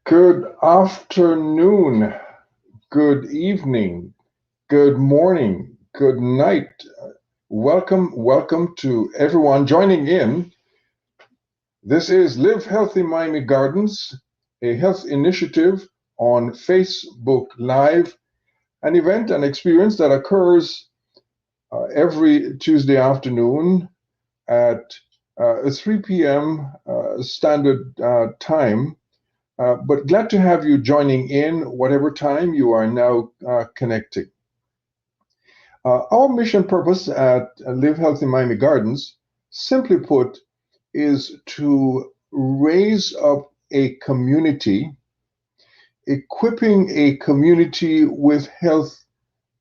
Good afternoon, good evening, good morning, good night. Welcome to everyone joining in. This is Live Healthy Miami Gardens, a health initiative on Facebook Live, an event and experience that occurs every Tuesday afternoon at 3 p.m. Standard Time. But glad to have you joining in whatever time you are now connecting. Our mission purpose at Live Healthy Miami Gardens, simply put, is to raise up a community, equipping a community with health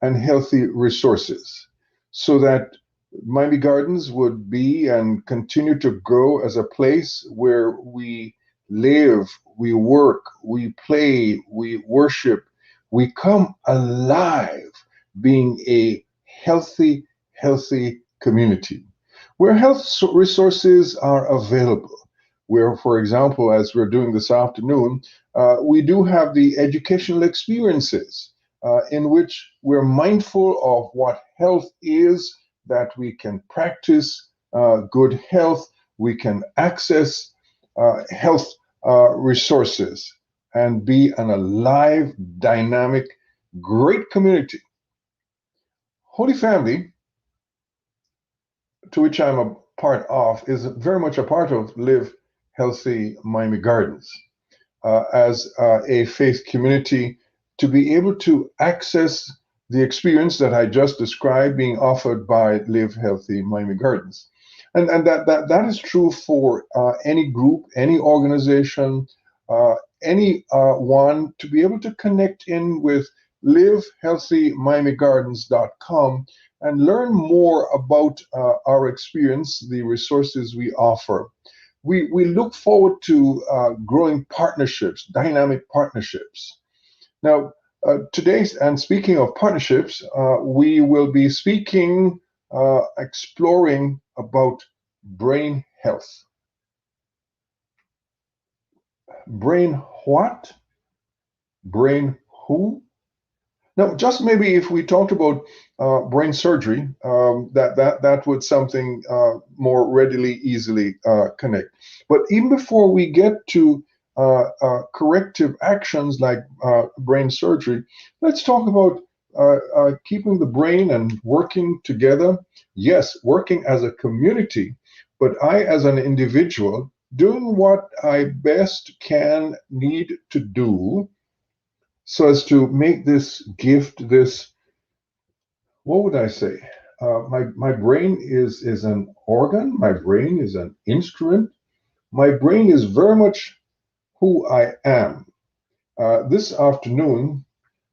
and healthy resources so that Miami Gardens would be and continue to grow as a place where we live, we work, we play, we worship, we come alive being a healthy community where health resources are available. Where, for example, as we're doing this afternoon, we do have the educational experiences in which we're mindful of what health is, that we can practice good health, we can access health resources, and be an alive, dynamic, great community. Holy Family, to which I'm a part of, is very much a part of Live Healthy Miami Gardens as a faith community, to be able to access the experience that I just described being offered by Live Healthy Miami Gardens. And that is true for any group, any organization, any one, to be able to connect in with livehealthymiamigardens.com and learn more about our experience, the resources we offer. We look forward to growing partnerships, dynamic partnerships. Now, today, and speaking of partnerships, we will be exploring about brain health. Brain what? Brain who? Now, just maybe if we talked about brain surgery, that would something more readily, easily connect. But even before we get to corrective actions like brain surgery, let's talk about keeping the brain and working together. Yes, working as a community, but I, as an individual, doing what I best can need to do so as to make this gift, this, what would I say? My brain is an organ. My brain is an instrument. My brain is very much who I am. This afternoon,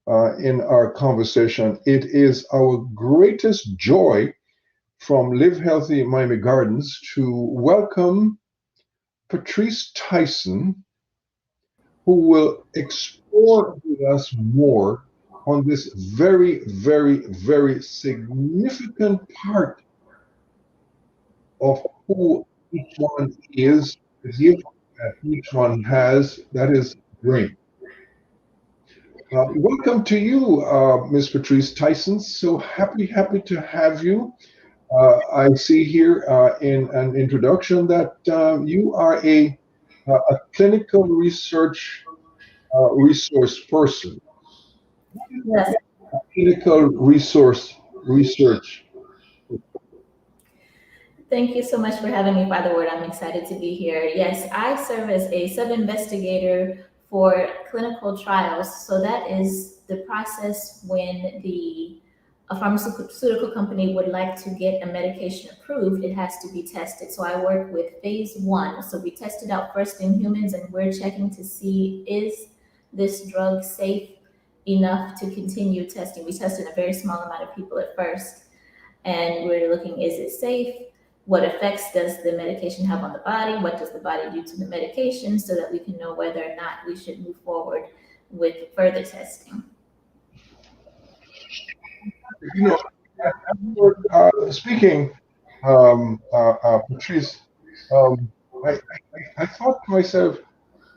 in our conversation, it is our greatest joy from Live Healthy Miami Gardens to welcome Patrise Tyson, who will explore with us more on this very significant part of who each one is, the gift that each one has, that is brain. Welcome to you, Ms. Patrise Tyson. So happy to have you. I see here in an introduction that you are a clinical research resource person. Yes, Clinical research. thank you so much for having me, Father Ward. I'm excited to be here. Yes, I serve as a sub-investigator for clinical trials. So that is the process when a pharmaceutical company would like to get a medication approved, it has to be tested. So I work with phase 1. So we test it out first in humans, and we're checking to see, is this drug safe enough to continue testing? We test in a very small amount of people at first, and we're looking, is it safe? What effects does the medication have on the body? What does the body do to the medication, so that we can know whether or not we should move forward with further testing. You know, speaking, Patrice, um, I thought to myself,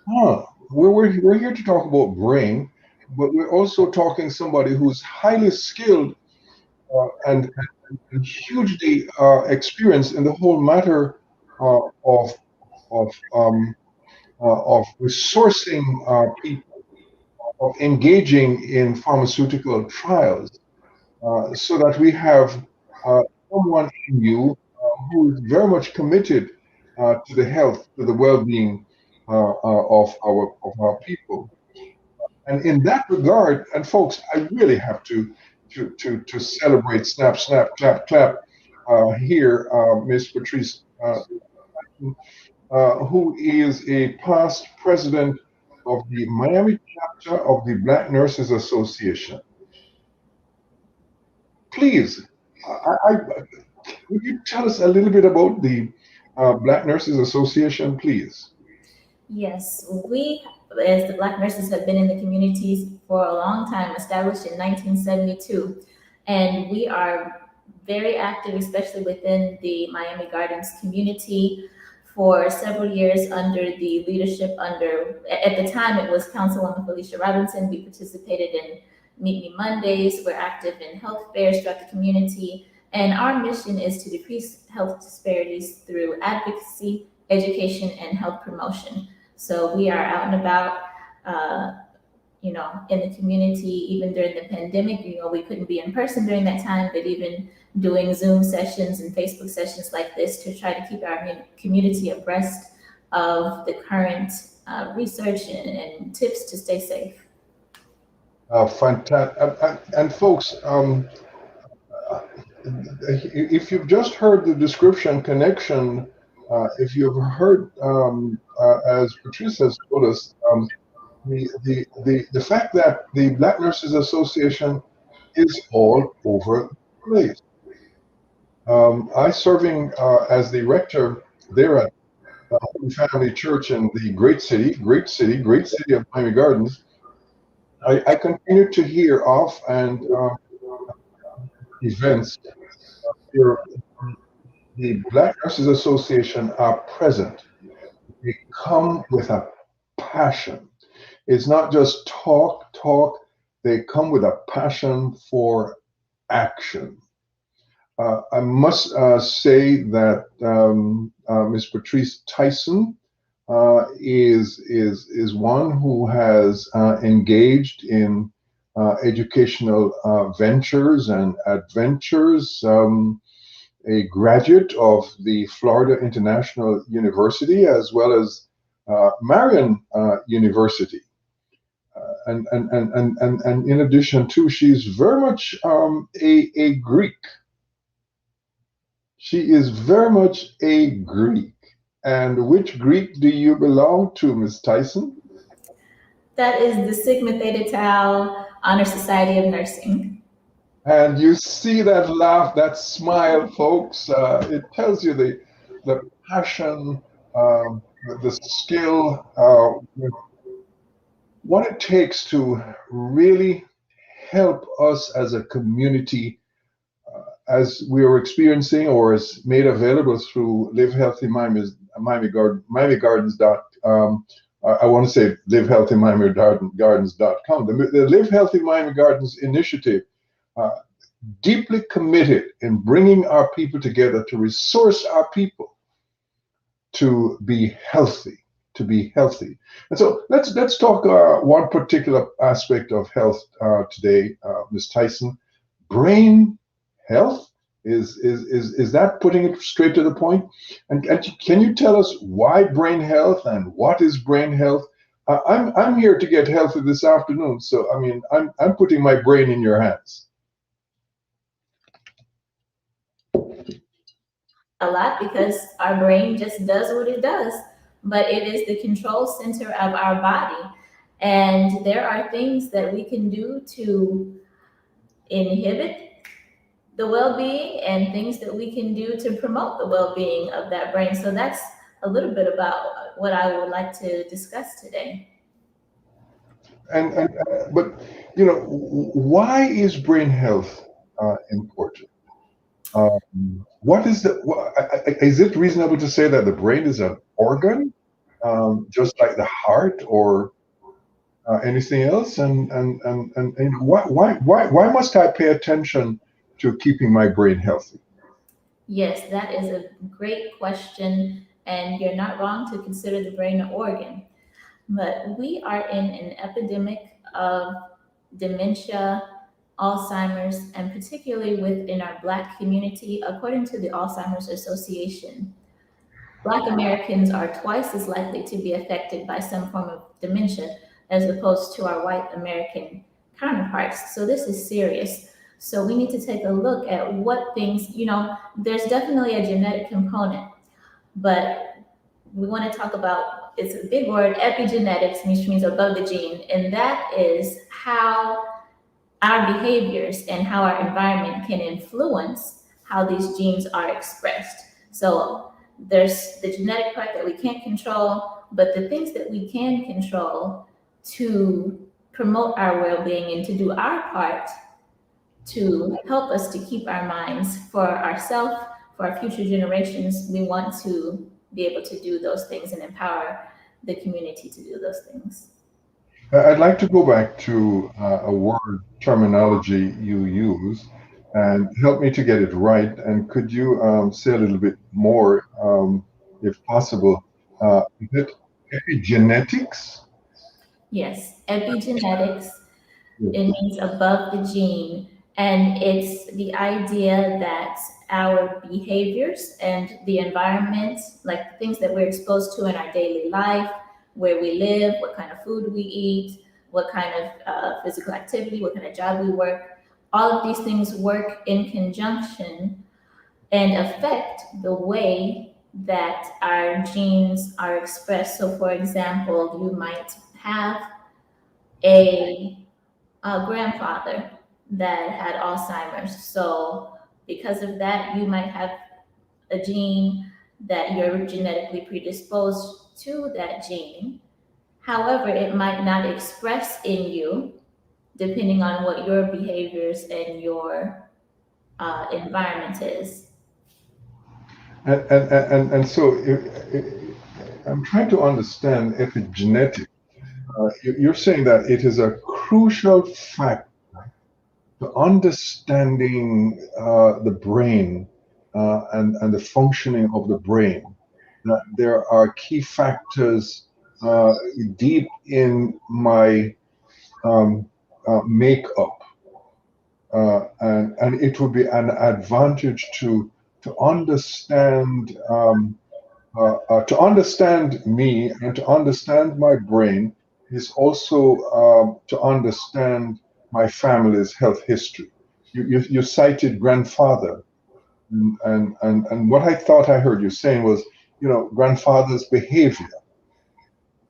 huh, we're here to talk about brain, but we're also talking somebody who's highly skilled and hugely experienced in the whole matter uh, of of resourcing people, of engaging in pharmaceutical trials, so that we have someone in you who is very much committed to the health, to the well-being of our people. And in that regard, and folks, I really have to celebrate, snap, snap, clap, clap, here, Miss Patrice, who is a past president of the Miami chapter of the Black Nurses Association. Please, would you tell us a little bit about the Black Nurses Association, please? Yes, we, as the Black nurses, have been in the communities for a long time, established in 1972. And we are very active, especially within the Miami Gardens community, for several years under the leadership at the time, it was Councilwoman Felicia Robinson. We participated in Meet Me Mondays. We're active in health fairs throughout the community. And our mission is to decrease health disparities through advocacy, education, and health promotion. So we are out and about, in the community, even during the pandemic. We couldn't be in person during that time, but even doing Zoom sessions and Facebook sessions like this to try to keep our community abreast of the current research and tips to stay safe. Fantastic. And folks, if you've just heard the description connection, if you've heard, as Patrice has told us, the fact that the Black Nurses Association is all over the place. I serving as the rector there at Holy Family Church in the great city of Miami Gardens. I continue to hear of and events where the Black Nurses Association are present. They come with a passion. It's not just talk. They come with a passion for action. I must say that Ms. Patrise Tyson is one who has engaged in educational ventures and adventures. A graduate of the Florida International University as well as Marion University. And in addition to, she's very much a Greek. She is very much a Greek. And which Greek do you belong to, Ms. Tyson? That is the Sigma Theta Tau Honor Society of Nursing. And you see that laugh, that smile, folks. It tells you the passion, the skill, what it takes to really help us as a community, as we are experiencing or is made available through Live Healthy Miami Gardens. I want to say Live Healthy Miami Gardens.com. The Live Healthy Miami Gardens initiative, deeply committed in bringing our people together to resource our people to be healthy. And so let's talk one particular aspect of health today, Ms. Tyson. Brain health, is that putting it straight to the point? And can you tell us why brain health and what is brain health? I'm here to get healthy this afternoon, so I mean I'm putting my brain in your hands. A lot, because our brain just does what it does, but it is the control center of our body. And there are things that we can do to inhibit the well-being and things that we can do to promote the well-being of that brain. So that's a little bit about what I would like to discuss today. But why is brain health important? What is is it reasonable to say that the brain is an organ, just like the heart or Anything else? And why must I pay attention to keeping my brain healthy? Yes, that is a great question, and you're not wrong to consider the brain an organ. But we are in an epidemic of dementia, Alzheimer's, and particularly within our Black community, according to the Alzheimer's Association. Black Americans are twice as likely to be affected by some form of dementia as opposed to our white American counterparts. So this is serious. So we need to take a look at what things, there's definitely a genetic component, but we want to talk about, it's a big word, epigenetics, which means above the gene, and that is how our behaviors and how our environment can influence how these genes are expressed. So there's the genetic part that we can't control, but the things that we can control to promote our well-being and to do our part to help us to keep our minds for ourselves, for our future generations. We want to be able to do those things and empower the community to do those things. I'd like to go back to a word terminology you use and help me to get it right. And could you say a little bit more, if possible? Is it epigenetics? Yes, epigenetics, Yes. it means above the gene. And it's the idea that our behaviors and the environment, like the things that we're exposed to in our daily life, where we live, what kind of food we eat, what kind of physical activity, what kind of job we work, all of these things work in conjunction and affect the way that our genes are expressed. So, for example, you might have a grandfather that had Alzheimer's. So, because of that, you might have a gene that you're genetically predisposed to that gene. However, it might not express in you depending on what your behaviors and your environment is. And so I'm trying to understand epigenetics. You're saying that it is a crucial factor to understanding the brain and the functioning of the brain. That there are key factors deep in my makeup, and it would be an advantage to understand to understand me and to understand my brain is also to understand my family's health history. You cited grandfather, and what I thought I heard you saying was, grandfather's behavior.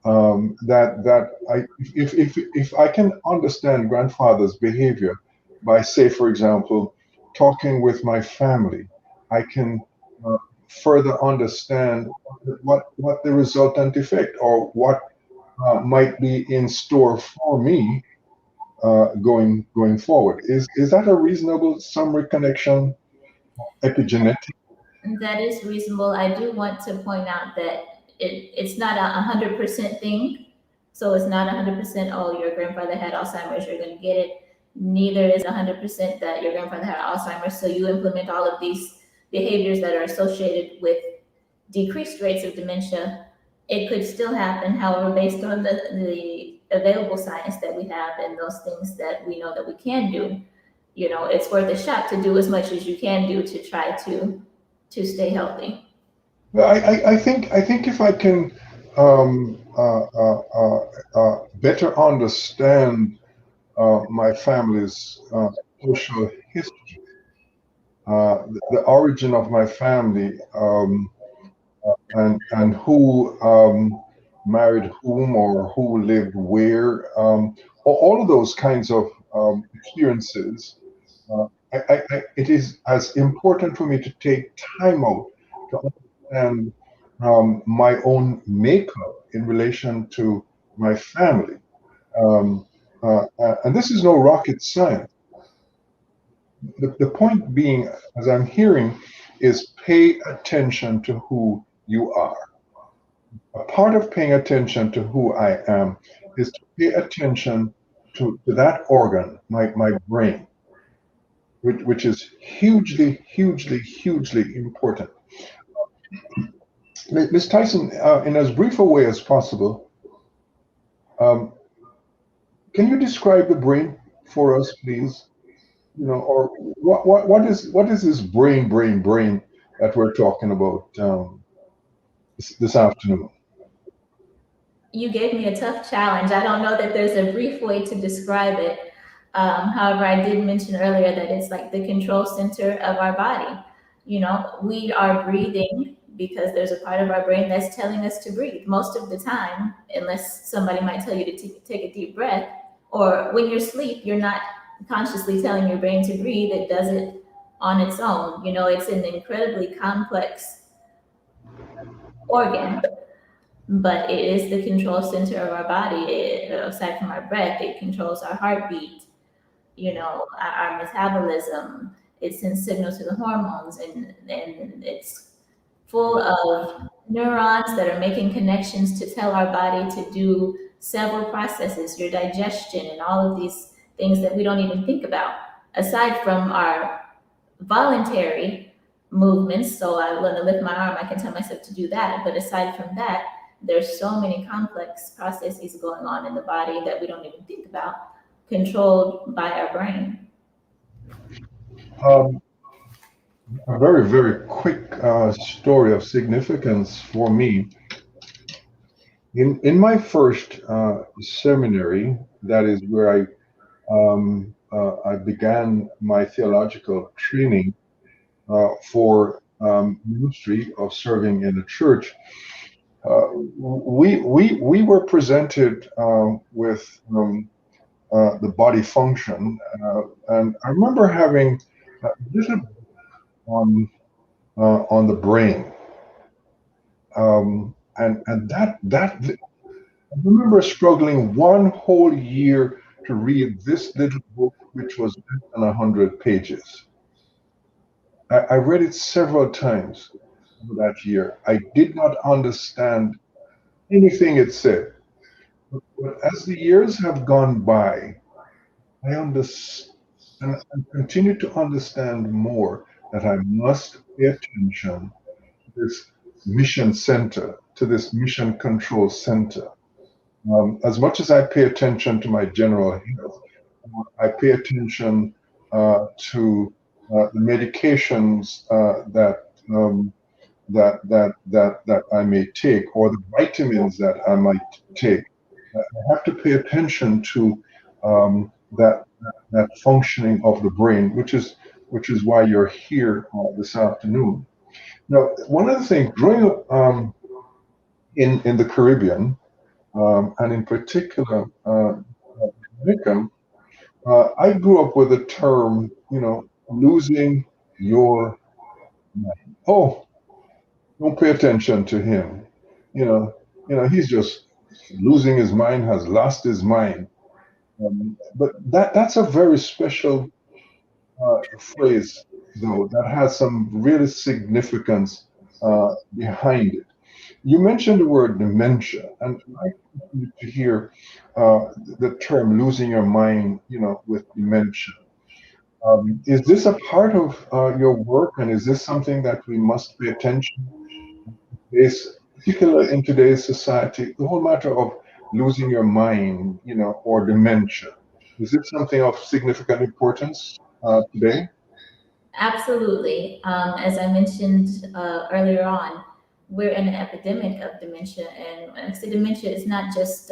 That if I can understand grandfather's behavior by, say, for example, talking with my family, I can further understand what the resultant effect or what might be in store for me going forward. Is that a reasonable summary connection? Epigenetic. That is reasonable. I do want to point out that it's not a 100% thing. So it's not 100%, oh, your grandfather had Alzheimer's, you're going to get it. Neither is 100% that your grandfather had Alzheimer's. So you implement all of these behaviors that are associated with decreased rates of dementia. It could still happen, however, based on the available science that we have and those things that we know that we can do, it's worth a shot to do as much as you can do to try to stay healthy. Well, I think if I can better understand my family's social history, the origin of my family, and who married whom or who lived where, all of those kinds of experiences. It is as important for me to take time out to understand my own makeup in relation to my family. Um, and this is no rocket science. The point being, as I'm hearing, is pay attention to who you are. a part of paying attention to who I am is to pay attention to that organ, my brain, which is hugely, hugely, hugely important. Ms. Tyson, in as brief a way as possible, um, can you describe the brain for us, please? Or what is this brain that we're talking about this afternoon? You gave me a tough challenge. I don't know that there's a brief way to describe it. However, I did mention earlier that it's like the control center of our body. We are breathing because there's a part of our brain that's telling us to breathe most of the time, unless somebody might tell you to take a deep breath. Or when you're asleep, you're not consciously telling your brain to breathe. It does it on its own. It's an incredibly complex organ, but it is the control center of our body. Aside from our breath, it controls our heartbeat, our metabolism. It sends signals to the hormones, and it's full of neurons that are making connections to tell our body to do several processes, your digestion, and all of these things that we don't even think about, aside from our voluntary movements. So I want to lift my arm, I can tell myself to do that. But aside from that, there's so many complex processes going on in the body that we don't even think about, controlled by our brain. A very, very quick story of significance for me. In my first seminary, that is where I began my theological training for ministry of serving in the church. We were presented with the body function, and I remember having a little on the brain, and that I remember struggling one whole year to read this little book, which was less than 100 pages. I read it several times that year. I did not understand anything it said. But as the years have gone by, I understand and continue to understand more that I must pay attention to this mission center, to this mission control center. As much as I pay attention to my general health, I pay attention to the medications that I may take, or the vitamins that I might take. I have to pay attention to that functioning of the brain, which is why you're here this afternoon. Now, one of the things growing up in the Caribbean, and in particular Jamaica, I grew up with a term, losing your mind. Oh, don't pay attention to him. He's just losing his mind, has lost his mind. But that's a very special phrase, though, that has some really significance behind it. You mentioned the word dementia, and I continue to hear the term losing your mind, with dementia. Is this a part of your work, and is this something that we must pay attention to, particularly in today's society, the whole matter of losing your mind, or dementia? Is it something of significant importance today? Absolutely. As I mentioned earlier on, we're in an epidemic of dementia, and when I say dementia, it's not just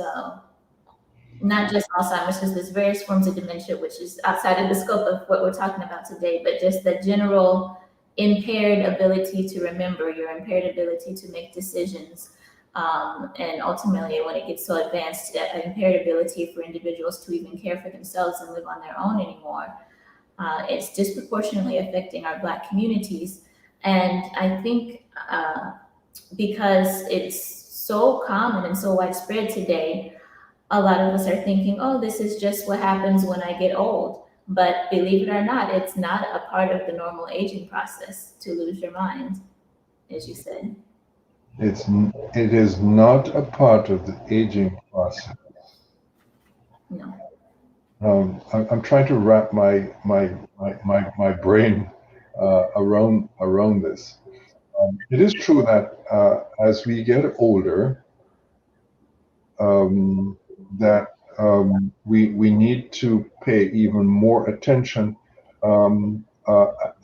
Alzheimer's. There's various forms of dementia, which is outside of the scope of what we're talking about today, but just the general impaired ability to remember, your impaired ability to make decisions, and ultimately, when it gets so advanced, impaired ability for individuals to even care for themselves and live on their own anymore. It's disproportionately affecting our Black communities. And I think because it's so common and so widespread today, a lot of us are thinking, oh, this is just what happens when I get old. But believe it or not, it's not a part of the normal aging process to lose your mind, as you said. It is not a part of the aging process. No. I'm trying to wrap my brain around this. It is true that as we get older, um, that we need to pay even more attention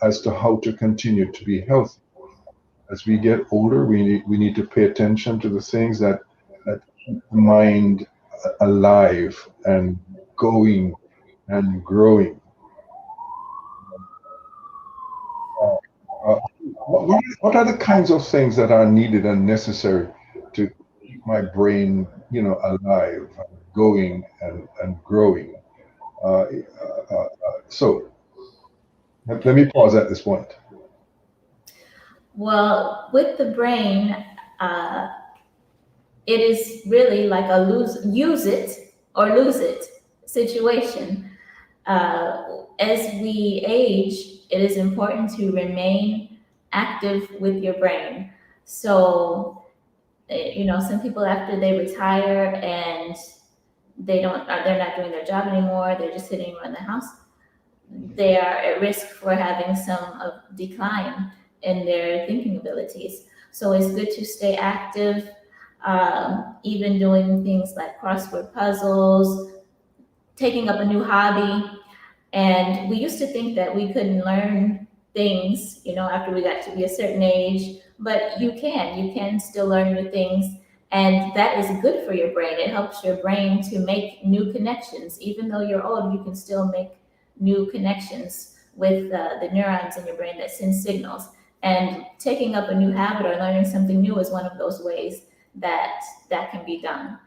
as to how to continue to be healthy. As we get older, we need to pay attention to the things that keep the mind alive and going and growing. Uh, uh, what are the kinds of things that are needed and necessary to keep my brain, alive, going and growing? So let me pause at this point. Well, with the brain, uh, it is really like a use it or lose it situation. As we age, it is important to remain active with your brain. So, some people after they retire and they're not doing their job anymore, they're just sitting around the house, they are at risk for having some of decline in their thinking abilities. So it's good to stay active, even doing things like crossword puzzles, taking up a new hobby. And we used to think that we couldn't learn things, after we got to be a certain age, but you can still learn new things. And that is good for your brain. It helps your brain to make new connections. Even though you're old, you can still make new connections with the neurons in your brain that send signals. And taking up a new habit or learning something new is one of those ways that that can be done.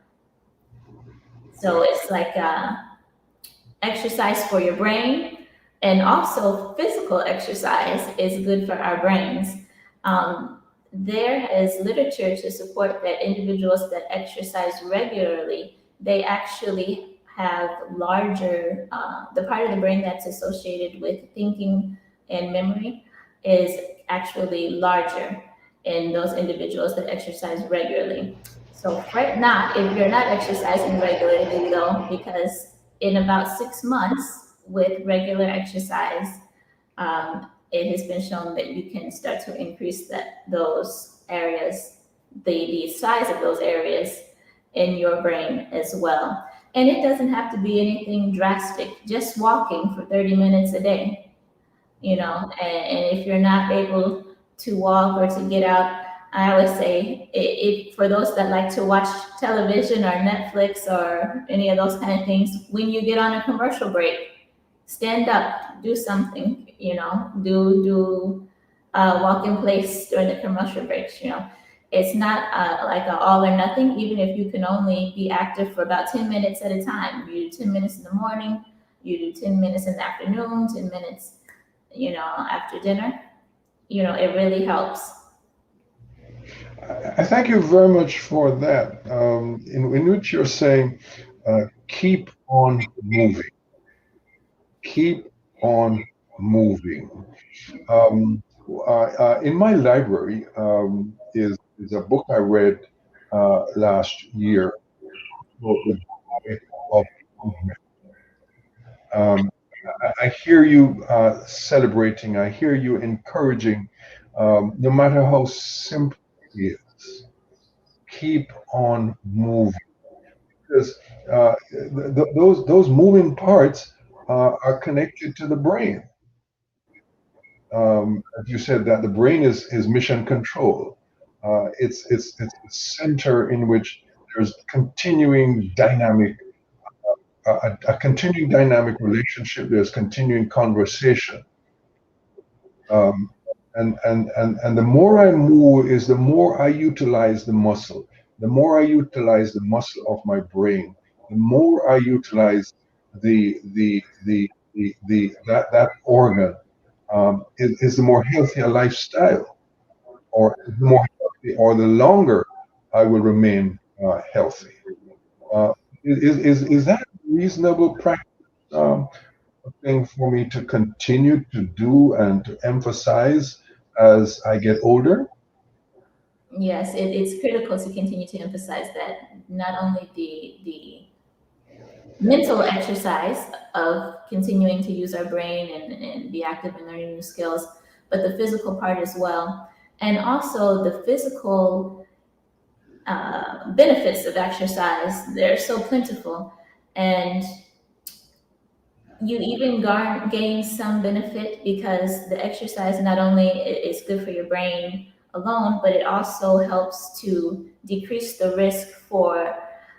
So it's like exercise for your brain, and also physical exercise is good for our brains. There is literature to support that individuals that exercise regularly, they actually have larger, the part of the brain that's associated with thinking and memory is actually larger in those individuals that exercise regularly. So fret not if you're not exercising regularly though, because in about 6 months with regular exercise, it has been shown that you can start to increase those areas, the size of those areas in your brain as well. And it doesn't have to be anything drastic, just walking for 30 minutes a day, and if you're not able to walk or to get out, I always say if for those that like to watch television or Netflix or any of those kind of things, when you get on a commercial break, stand up, do something, do walk in place during the commercial breaks. It's not like a all or nothing. Even if you can only be active for about 10 minutes at a time, you do 10 minutes in the morning, you do 10 minutes in the afternoon, 10 minutes, after dinner, it really helps. I thank you very much for that. In which you're saying, keep on moving, keep on moving. In my library is a book I read last year called The Joy of Movement. Um, I hear you celebrating, I hear you encouraging, no matter how simple it is, keep on moving. Because those moving parts are connected to the brain. As you said, that the brain is mission control. It's a center in which there's a continuing dynamic relationship. There's continuing conversation, um, and the more I move is the more I utilize the muscle. The more I utilize the muscle of my brain, the more I utilize that organ, is the more healthy a lifestyle, or the more healthy, or the longer I will remain healthy. Uh, is that a reasonable practice thing for me to continue to do and to emphasize as I get older? Yes, it's critical to continue to emphasize that not only the mental exercise of continuing to use our brain and be active in learning new skills, but the physical part as well. And also the physical benefits of exercise, they're so plentiful. And you even gain some benefit because the exercise not only is good for your brain alone, but it also helps to decrease the risk for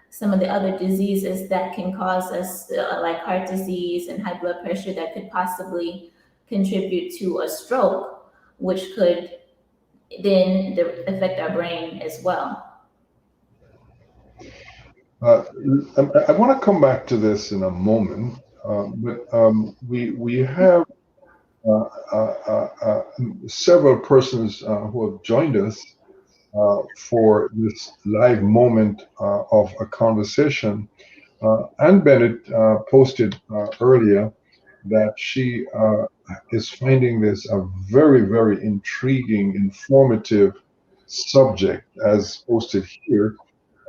some of the other diseases that can cause us, like heart disease and high blood pressure, that could possibly contribute to a stroke, which could then affect our brain as well. I want to come back to this in a moment, but we have several persons who have joined us for this live moment of a conversation. Ann Bennett posted earlier that she is finding this a very, very intriguing, informative subject, as posted here.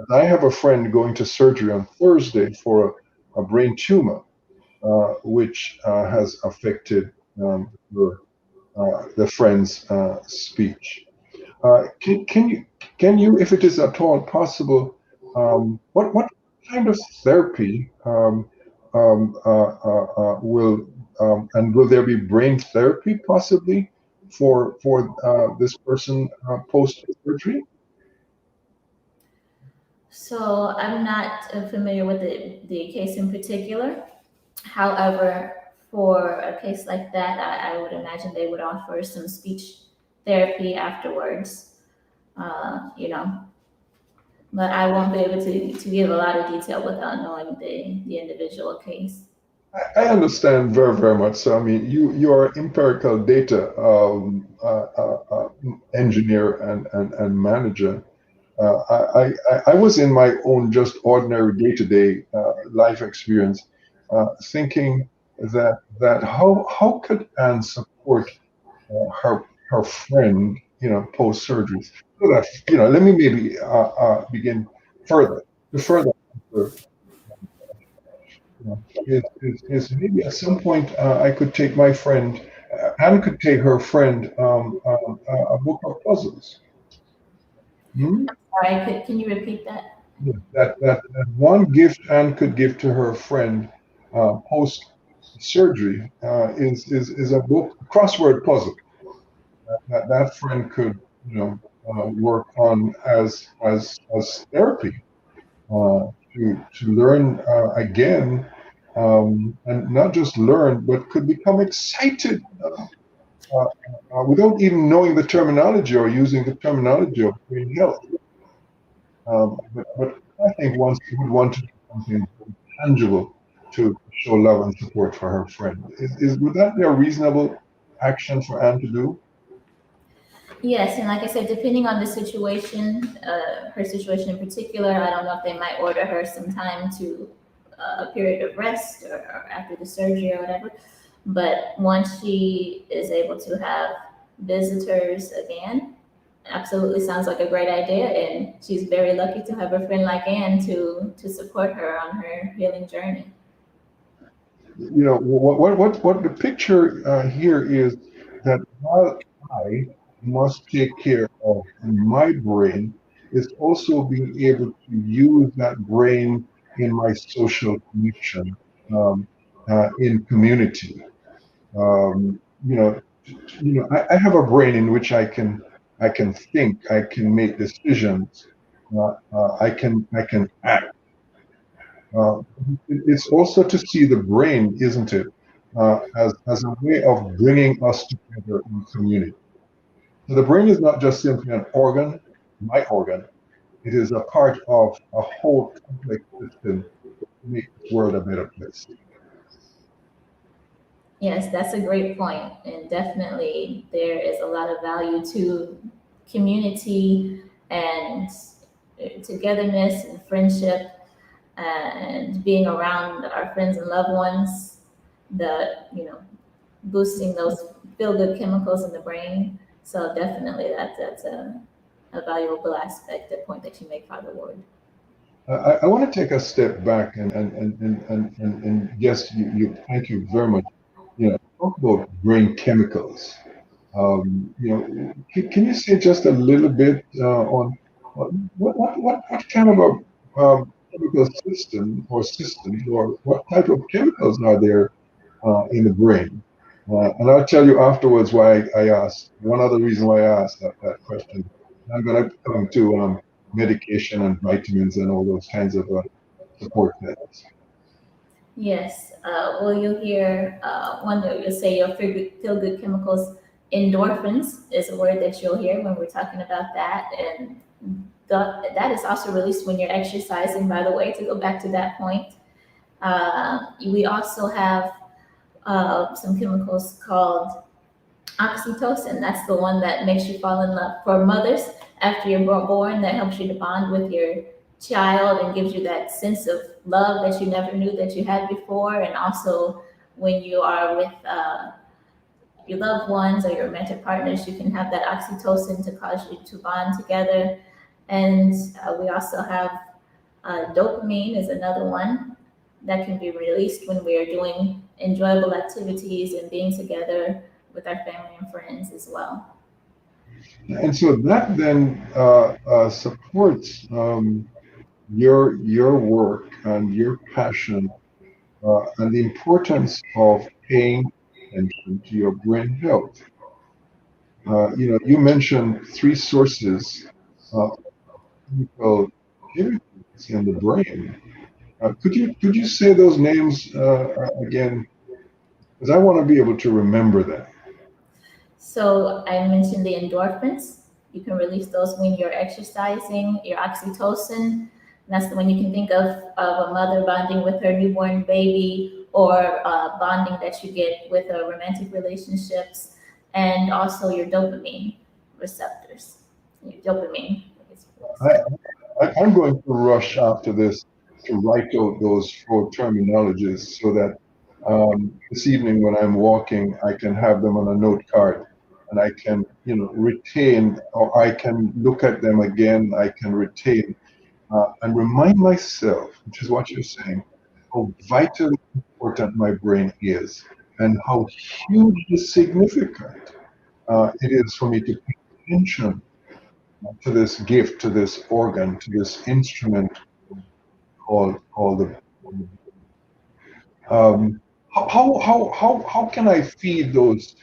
I have a friend going to surgery on Thursday for a brain tumor, which has affected the friend's speech. Can you, if it is at all possible, what kind of therapy will and will there be brain therapy possibly for this person post surgery? So I'm not familiar with the case in particular. However, for a case like that, I would imagine they would offer some speech therapy afterwards, you know, but I won't be able to give a lot of detail without knowing the individual case. I understand very, very much. So, I mean, you are empirical data engineer and manager. I was in my own just ordinary day-to-day life experience, thinking that how could Anne support her friend, post surgery? So that, let me maybe begin further. To further answer, is maybe at some point I could take my friend, Anne could take her friend a book of puzzles. Hmm? Sorry, can you repeat that? That one gift Anne could give to her friend post surgery is a book, crossword puzzle that friend could work on as therapy to learn again, and not just learn, but could become excited without even knowing the terminology or using the terminology of brain health. But I think once she would want to do something tangible to show love and support for her friend. Would that be a reasonable action for Anne to do? Yes, and like I said, depending on the situation, her situation in particular, I don't know if they might order her some time to a period of rest or after the surgery or whatever. But once she is able to have visitors again, absolutely sounds like a great idea, and she's very lucky to have a friend like Anne to support her on her healing journey. What the picture here is that while I must take care of my brain, is also being able to use that brain in my social connection, in community. Um, you know, I have a brain in which I can think, I can make decisions, I can act. Uh, it's also to see the brain, isn't it, as a way of bringing us together in community. So the brain is not just simply an organ, my organ. It is a part of a whole complex system to make this world a better place. Yes, that's a great point, and definitely there is a lot of value to community and togetherness and friendship and being around our friends and loved ones, boosting those feel good chemicals in the brain. So definitely that's a a valuable aspect, the point that you make, Father Ward. I want to take a step back and yes, you thank you very much. Talk about brain chemicals. Can you say just a little bit on what kind of a chemical system or systems or what type of chemicals are there in the brain? And I'll tell you afterwards why I asked. One other reason why I asked that question. I'm going to come to medication and vitamins and all those kinds of support methods. Yes. Well, you'll hear you'll say your feel good chemicals. Endorphins is a word that you'll hear when we're talking about that. And that is also released when you're exercising, by the way, to go back to that point. We also have some chemicals called oxytocin. That's the one that makes you fall in love. For mothers, after you're born, that helps you to bond with your child and gives you that sense of love that you never knew that you had before. And also when you are with your loved ones or your romantic partners, you can have that oxytocin to cause you to bond together. And we also have dopamine is another one that can be released when we are doing enjoyable activities and being together with our family and friends as well. And so that then supports your work and your passion and the importance of paying attention to your brain health. You mentioned three sources of chemical chemicals in the brain. Could you say those names again? Because I want to be able to remember that. So I mentioned the endorphins. You can release those when you're exercising. Your oxytocin, that's the one you can think of a mother bonding with her newborn baby, or bonding that you get with romantic relationships, and also your dopamine receptors. Your dopamine. I'm going to rush after this to write out those four terminologies so that this evening when I'm walking, I can have them on a note card and I can, retain, or I can look at them again, I can retain and remind myself, which is what you're saying, how vitally important my brain is and how hugely significant it is for me to pay attention to this gift, to this organ, to this instrument called the. How can I feed those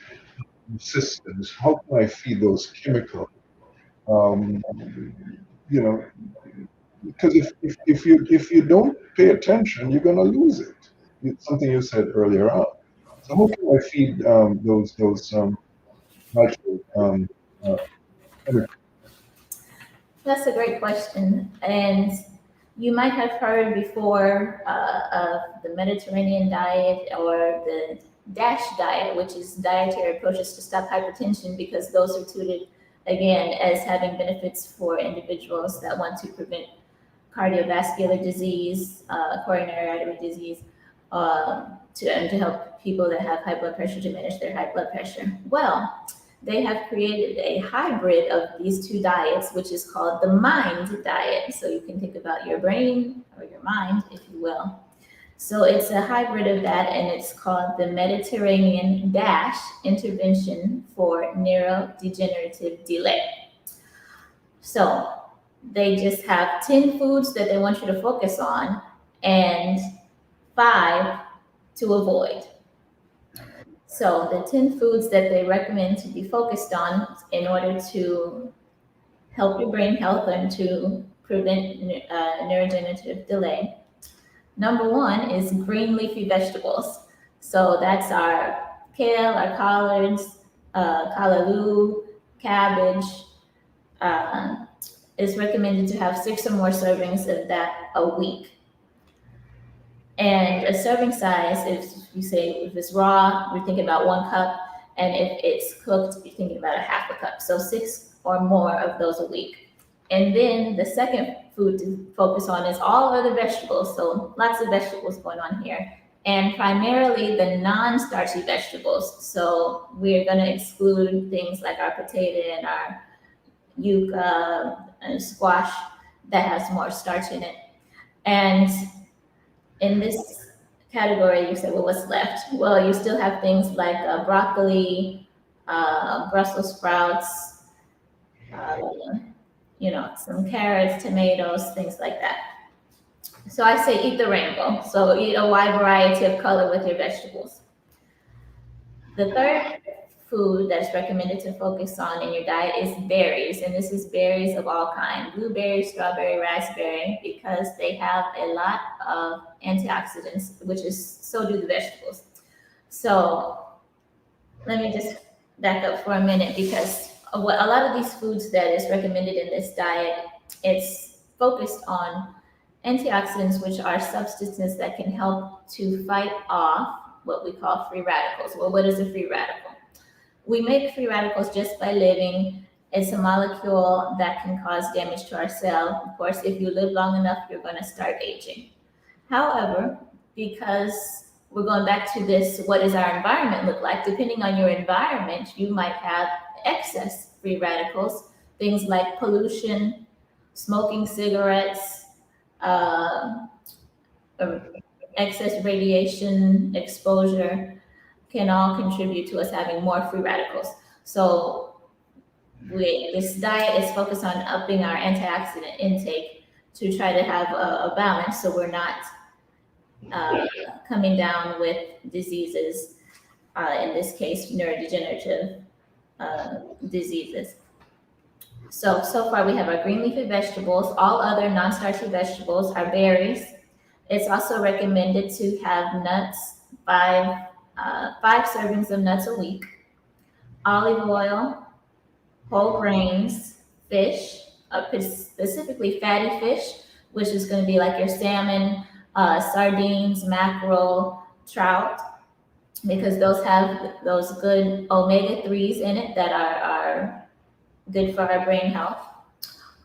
systems? How can I feed those chemicals? Um, because if you don't pay attention, you're going to lose it. It's something you said earlier on. So how can I feed those natural chemicals? That's a great question. And you might have heard before of the Mediterranean diet or the DASH diet, which is dietary approaches to stop hypertension, because those are touted again as having benefits for individuals that want to prevent cardiovascular disease, coronary artery disease, to help people that have high blood pressure to manage their high blood pressure. Well, they have created a hybrid of these two diets, which is called the MIND diet. So you can think about your brain or your mind, if you will. So it's a hybrid of that, and it's called the Mediterranean DASH intervention for neurodegenerative delay. So they just have 10 foods that they want you to focus on and 5 to avoid. So the 10 foods that they recommend to be focused on in order to help your brain health and to prevent neurodegenerative delay. Number 1 is green leafy vegetables. So that's our kale, our collards, callaloo, cabbage. It's recommended to have 6 or more servings of that a week. And a serving size, if it's raw, we're thinking about 1 cup. And if it's cooked, you're thinking about a half a cup. So 6 or more of those a week. And then the second food to focus on is all other vegetables. So lots of vegetables going on here. And primarily the non-starchy vegetables. So we're going to exclude things like our potato and our yuca, and squash that has more starch in it. And in this category, you say, well, what's left? Well, you still have things like broccoli, Brussels sprouts, uh, some carrots, tomatoes, things like that. So I say eat the rainbow. So eat a wide variety of color with your vegetables. The third food that's recommended to focus on in your diet is berries, and this is berries of all kinds: blueberry, strawberry, raspberry, because they have a lot of antioxidants, which is so do the vegetables. So let me just back up for a minute, because a lot of these foods that is recommended in this diet, it's focused on antioxidants, which are substances that can help to fight off what we call free radicals. Well, what is a free radical? We make free radicals just by living. It's a molecule that can cause damage to our cell. Of course, if you live long enough, you're going to start aging. However, because we're going back to this, what does our environment look like? Depending on your environment, you might have excess free radicals, things like pollution, smoking cigarettes, excess radiation exposure can all contribute to us having more free radicals. So this diet is focused on upping our antioxidant intake to try to have a balance, so we're not coming down with diseases, in this case, neurodegenerative diseases. So far we have our green leafy vegetables. All other non-starchy vegetables are berries. It's also recommended to have nuts, 5 servings of nuts a week, olive oil, whole grains, fish, specifically fatty fish, which is going to be like your salmon, sardines, mackerel, trout, because those have those good omega-3s in it that are good for our brain health.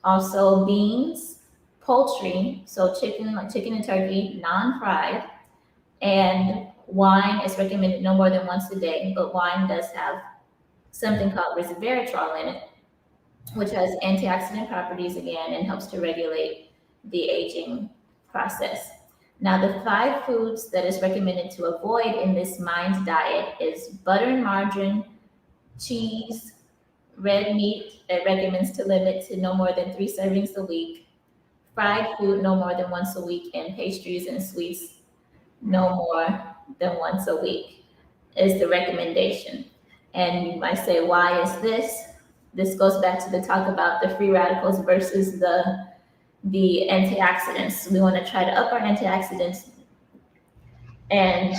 Also beans, poultry, so chicken and turkey, non-fried, and wine is recommended no more than once a day, but wine does have something called resveratrol in it, which has antioxidant properties again and helps to regulate the aging process. Now, the 5 foods that is recommended to avoid in this MIND diet is butter and margarine, cheese, red meat. It recommends to limit to no more than 3 servings a week, fried food no more than once a week, and pastries and sweets no more than once a week is the recommendation. And you might say, why is this? This goes back to the talk about the free radicals versus the antioxidants. We want to try to up our antioxidants. And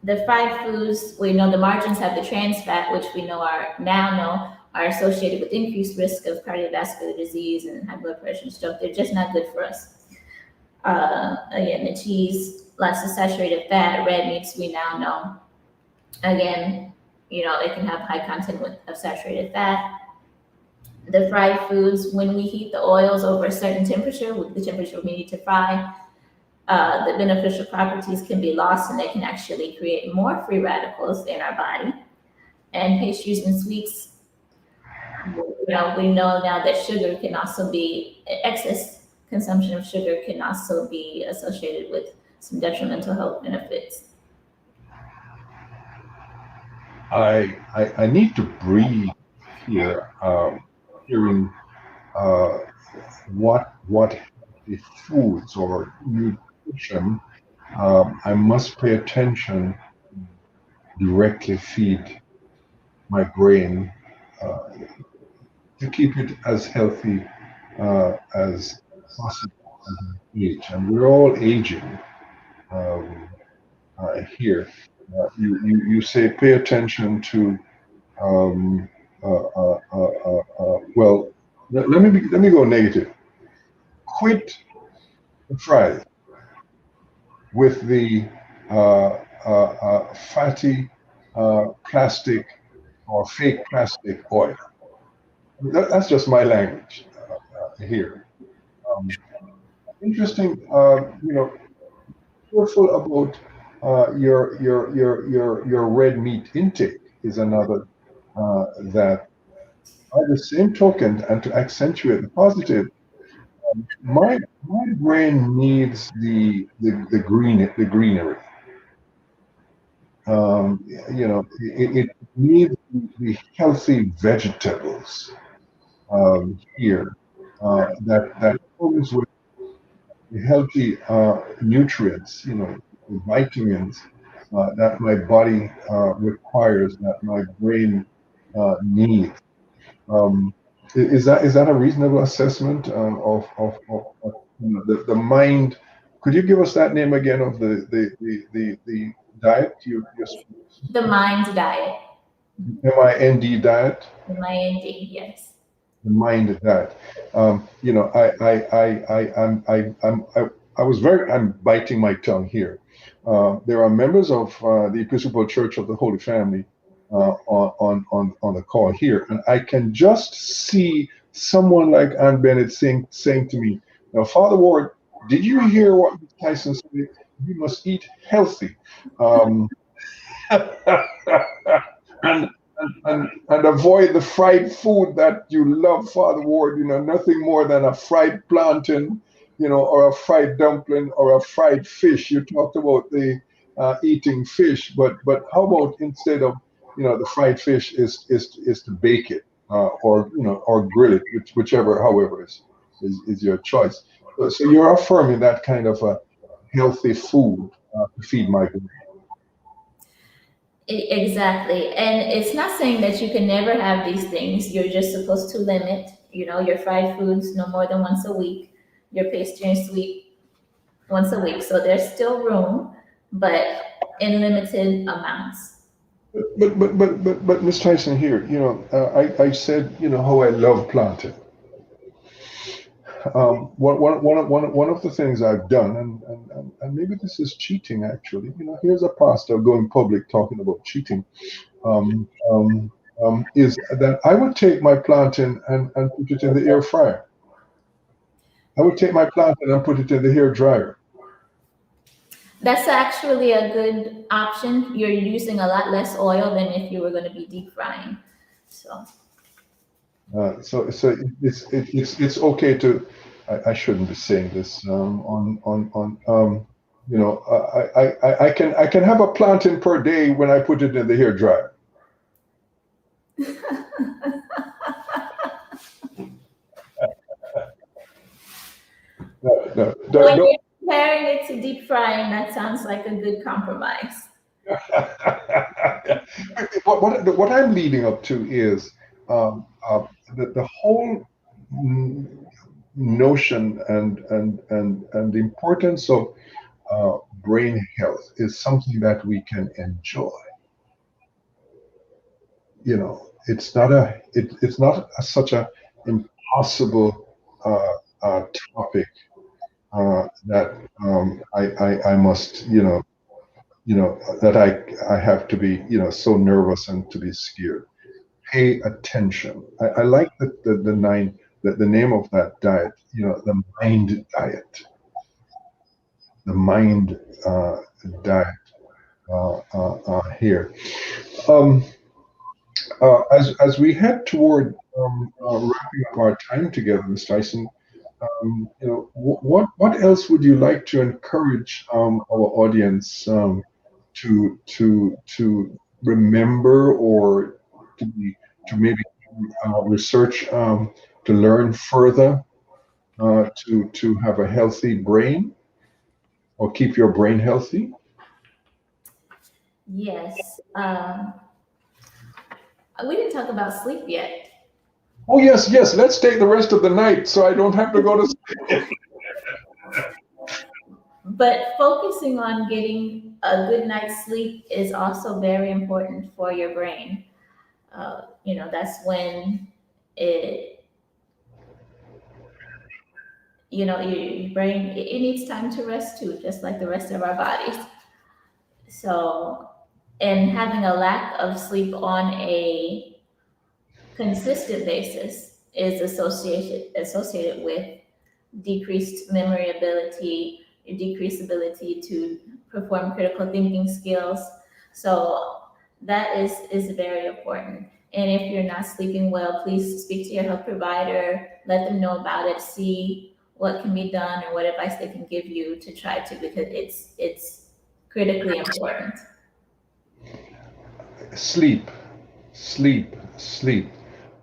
the fried foods, we know the margarines have the trans fat, which we know are associated with increased risk of cardiovascular disease and high blood pressure and stroke. They're just not good for us. Again, the cheese, lots of saturated fat, red meats, we now know. Again, it can have high content of saturated fat. The fried foods, when we heat the oils over a certain temperature, with the temperature we need to fry, the beneficial properties can be lost, and they can actually create more free radicals in our body. And pastries and sweets, we know now that sugar can also be, excess consumption of sugar can also be associated with some detrimental health benefits. I need to breathe here, hearing what the foods or nutrition I must pay attention to directly feed my brain to keep it as healthy as possible as I age. And we're all aging here. You say pay attention to well, let me go negative. Quit the fries with the fatty plastic or fake plastic oil. That's just my language here. Interesting, careful about your red meat intake is another that by the same token, and to accentuate the positive, my brain needs the greenery. It needs the healthy vegetables here that comes with the healthy nutrients, the vitamins that my body requires, that my brain needs. Um, is that a reasonable assessment of the mind? Could you give us that name again of the diet you The mind diet. MIND diet? The mind, yes. The mind diet. I'm biting my tongue here. There are members of the Episcopal Church of the Holy Family on the call here, and I can just see someone like Ann Bennett saying to me, "Now, Father Ward, did you hear what Ms. Tyson said? You must eat healthy." Um, and and avoid the fried food that you love, Father Ward. Nothing more than a fried plantain, or a fried dumpling, or a fried fish. You talked about the eating fish, but how about instead of the fried fish is to bake it, or grill it, whichever, however is your choice. So you're affirming that kind of a healthy food to feed my brain. Exactly. And it's not saying that you can never have these things. You're just supposed to limit, your fried foods no more than once a week, your pastry and sweet once a week. So there's still room, but in limited amounts. But Miss Tyson here, I said, how I love planting. One of the things I've done, and maybe this is cheating actually. Here's a pastor going public talking about cheating. Is that I would take my plantain and put it in the air fryer. I would take my plantain and put it in the hair dryer. That's actually a good option. You're using a lot less oil than if you were going to be deep frying. So So it's okay to. I shouldn't be saying this on I can have a plantain per day when I put it in the hair dryer. No, when you're comparing it to deep frying, that sounds like a good compromise. what I'm leading up to is the whole notion and the importance of brain health is something that we can enjoy. It's not such a impossible topic that I must that I have to be so nervous and to be scared. Pay attention. I like the name of that diet. The mind diet. The mind diet here. Um, as we head toward wrapping up our time together, Ms. Tyson, what else would you like to encourage our audience to remember, or to maybe research, to learn further, to have a healthy brain, or keep your brain healthy? Yes. We didn't talk about sleep yet. Oh yes, let's take the rest of the night so I don't have to go to sleep. But focusing on getting a good night's sleep is also very important for your brain. That's when your brain, it needs time to rest too, just like the rest of our bodies. So, and having a lack of sleep on a consistent basis is associated with decreased memory ability, decreased ability to perform critical thinking skills. So that is very important. And if you're not sleeping well, please speak to your health provider, let them know about it, see what can be done or what advice they can give you to try to, because it's critically important. Sleep, sleep, sleep.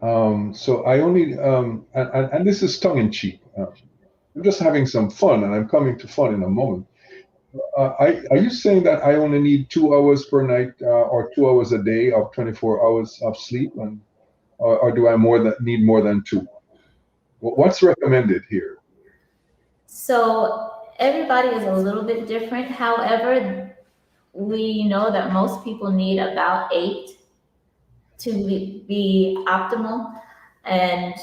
So I only, and this is tongue in cheek. I'm just having some fun, and I'm coming to fun in a moment. Are you saying that I only need 2 hours per night or 2 hours a day of 24 hours of sleep, or do I need more than two? What's recommended here? So everybody is a little bit different. However, we know that most people need about 8 to be optimal. And,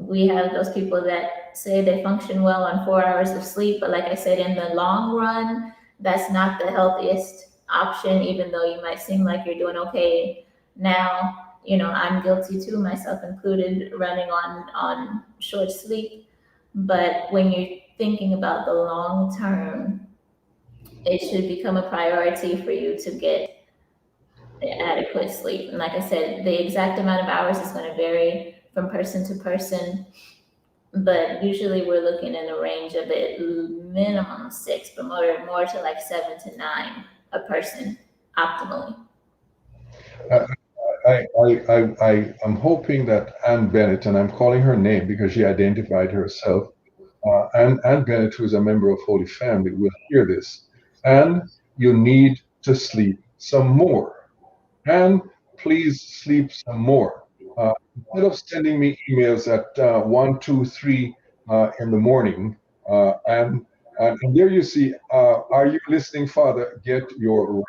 we have those people that say they function well on 4 hours of sleep. But like I said, in the long run, that's not the healthiest option, even though you might seem like you're doing okay now. I'm guilty too, myself included, running on short sleep. But when you're thinking about the long term, it should become a priority for you to get adequate sleep. And like I said, the exact amount of hours is going to vary from person to person, but usually we're looking in a range of at minimum 6, but more to like 7 to 9 a person optimally. I'm hoping that Ann Bennett, and I'm calling her name because she identified herself, Ann Bennett, who is a member of Holy Family, will hear this. And you need to sleep some more. And please sleep some more. Instead of sending me emails at 1, 2, 3 in the morning, and there you see, are you listening, Father? Get your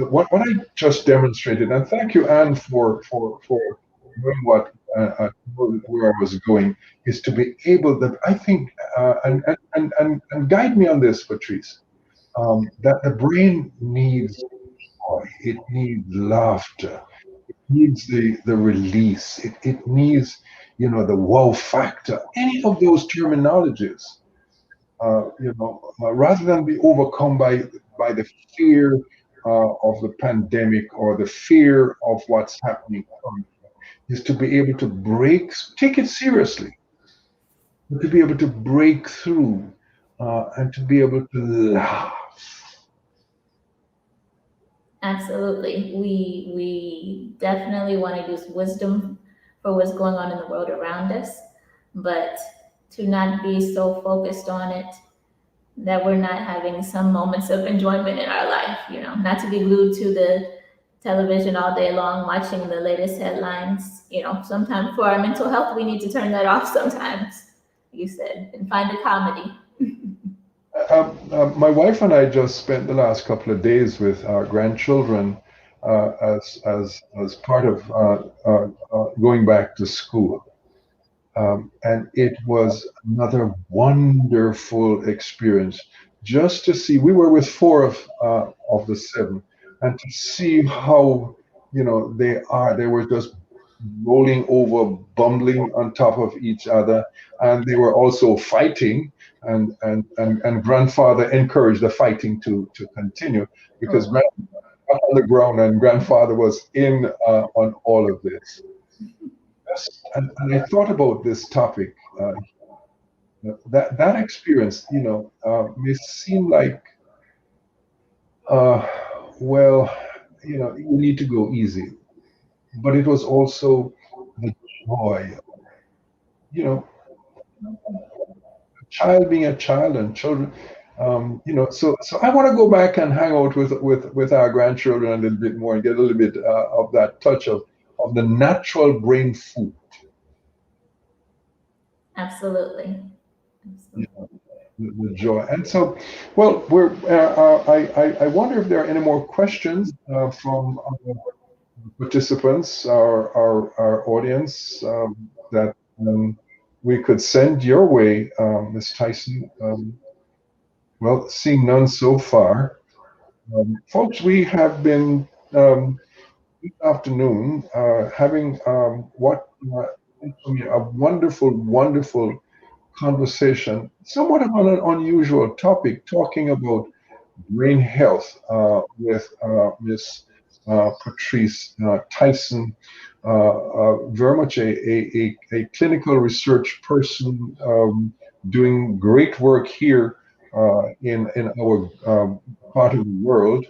what I just demonstrated, and thank you, Anne, for doing where I was going, is to be able that I think and guide me on this, Patrise, that the brain needs joy, it needs laughter, it needs the release, it needs the wow factor, any of those terminologies. Rather than be overcome by the fear of the pandemic or the fear of what's happening currently, is to be able to take it seriously, but to be able to break through and to be able to laugh. Absolutely. We definitely want to use wisdom for what's going on in the world around us, but to not be so focused on it that we're not having some moments of enjoyment in our life, not to be glued to the television all day long watching the latest headlines. Sometimes for our mental health, we need to turn that off sometimes, you said, and find a comedy. My wife and I just spent the last couple of days with our grandchildren as part of going back to school. And it was another wonderful experience just to see. We were with 4 of the 7, and to see how they were just rolling over, bumbling on top of each other, and they were also fighting. And grandfather encouraged the fighting to continue, because grandfather was on the ground and grandfather was in on all of this. And I thought about this topic. That experience, may seem like, you need to go easy, but it was also the joy, a child being a child and children. So I want to go back and hang out with our grandchildren a little bit more and get a little bit of that touch of the natural brain food. Absolutely. The joy. And so, well, I wonder if there are any more questions from our participants, our audience, that we could send your way, Ms. Tyson. Well, seeing none so far. Folks, we have been this afternoon having a wonderful conversation, somewhat of an unusual topic, talking about brain health with Miss Patrise Tyson, very much a clinical research person, doing great work here in our part of the world.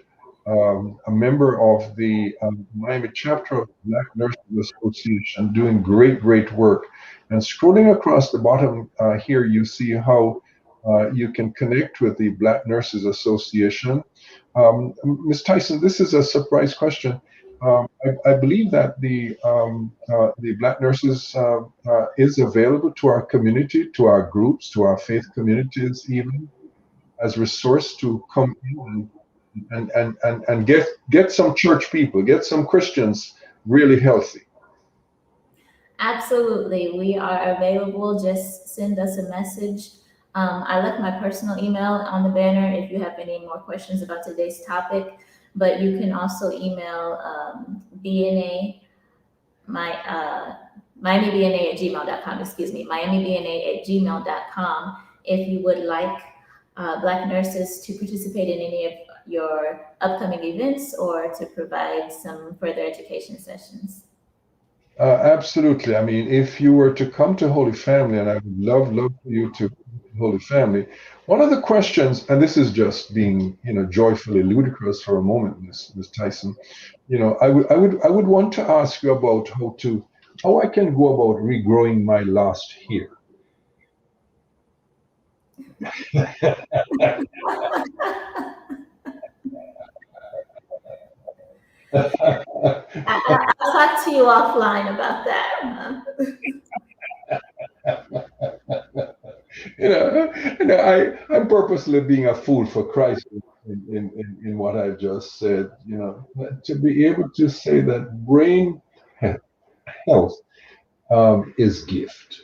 A member of the Miami chapter of Black Nurses Association, doing great work. And scrolling across the bottom here, you see how you can connect with the Black Nurses Association. Ms. Tyson, this is a surprise question. I believe that the Black Nurses is available to our community, to our groups, to our faith communities, even as resource to come in and get some church people, get some Christians really healthy. Absolutely, we are available. Just send us a message. I left my personal email on the banner if you have any more questions about today's topic, but you can also email BNA, MiamiBNA@gmail.com, excuse me, MiamiBNA@gmail.com if you would like Black nurses to participate in any of your upcoming events or to provide some further education sessions. Absolutely. I mean, if you were to come to Holy Family, and I would love for you to come to Holy Family, one of the questions, and this is just being, joyfully ludicrous for a moment, Ms. Tyson, I would want to ask you about how I can go about regrowing my lost hair. I'll talk to you offline about that. I'm purposely being a fool for Christ in what I've just said. To be able to say that brain health is gift.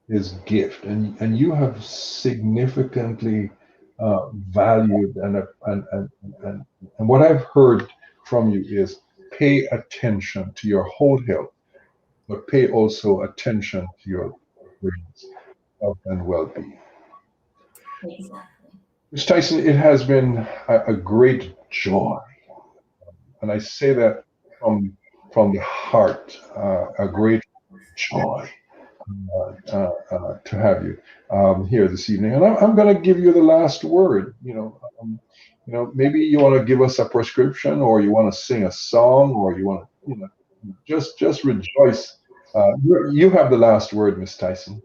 And you have significantly valued and what I've heard from you is pay attention to your whole health, but pay also attention to your brain's health and well-being. Exactly. Ms. Tyson, it has been a great joy, and I say that from the heart, a great joy to have you here this evening. And I'm going to give you the last word. Maybe you want to give us a prescription, or you want to sing a song, or you want to, just rejoice. You have the last word, Ms. Tyson.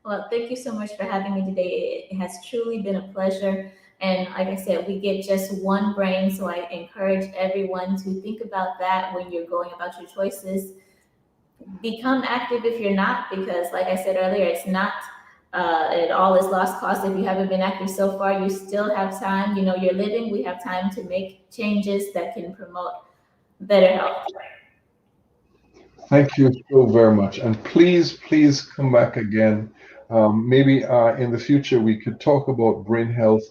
Well, thank you so much for having me today. It has truly been a pleasure. And like I said, we get just one brain. So I encourage everyone to think about that when you're going about your choices. Become active if you're not, because like I said earlier, it's not it all is lost cause. If you haven't been active so far, you still have time. You're living. We have time to make changes that can promote better health. Thank you so very much. And please come back again. Maybe in the future we could talk about brain health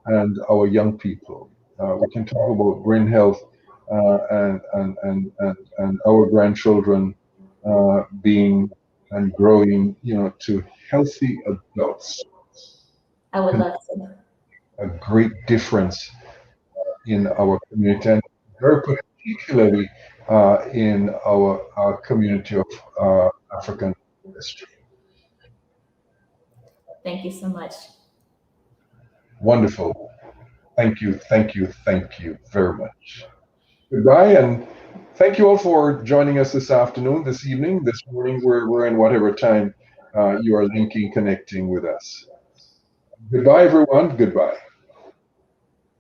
and our young people. We can talk about brain health and our grandchildren being and growing, to healthy adults. I would love to. A great difference in our community, and very particularly in our community of African history. Thank you so much. Wonderful. Thank you very much. Goodbye, and thank you all for joining us this afternoon, this evening, this morning. We're in whatever time you are connecting with us. Goodbye, everyone. Goodbye.